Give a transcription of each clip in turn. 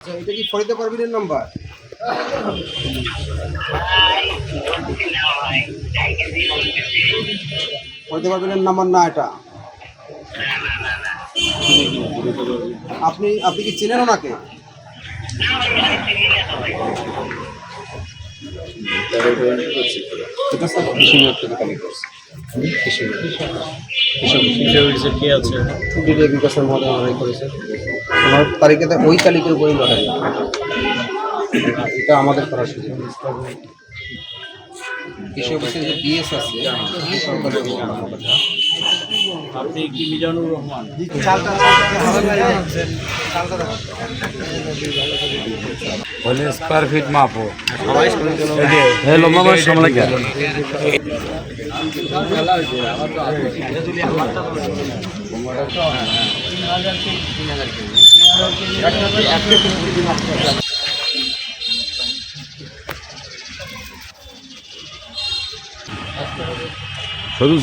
আচ্ছা, এটা কি ফরিদা পারভিনের নাম্বার? ফরিদা পারভিনের নাম্বার না এটা। আপনি আপনি কি চেনেন ওনাকে? বিকাশের মধ্যে লড়াই করেছে ওনার তালিকাতে, ওই তালিকার উপরেই লড়াই। এটা আমাদের করা সুযোগ। কৃষি অফিসের যে ডিএস আছে সরকারি আপনি কি মিজানুর রহমান? বলে স্কোয়ার ফিট মাপো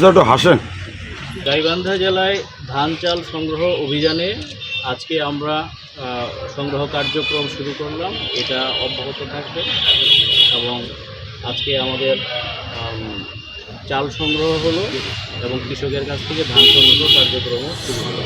একটু হাসেন। গাইবান্ধা জেলায় ধান চাল সংগ্রহ অভিযানে আজকে আমরা সংগ্রহ কার্যক্রম শুরু করলাম। এটা অব্যাহত থাকবে এবং আজকে আমাদের চাল সংগ্রহ হলো এবং কৃষকের কাছ থেকে ধান সংগ্রহ কার্যক্রমও শুরু হলো।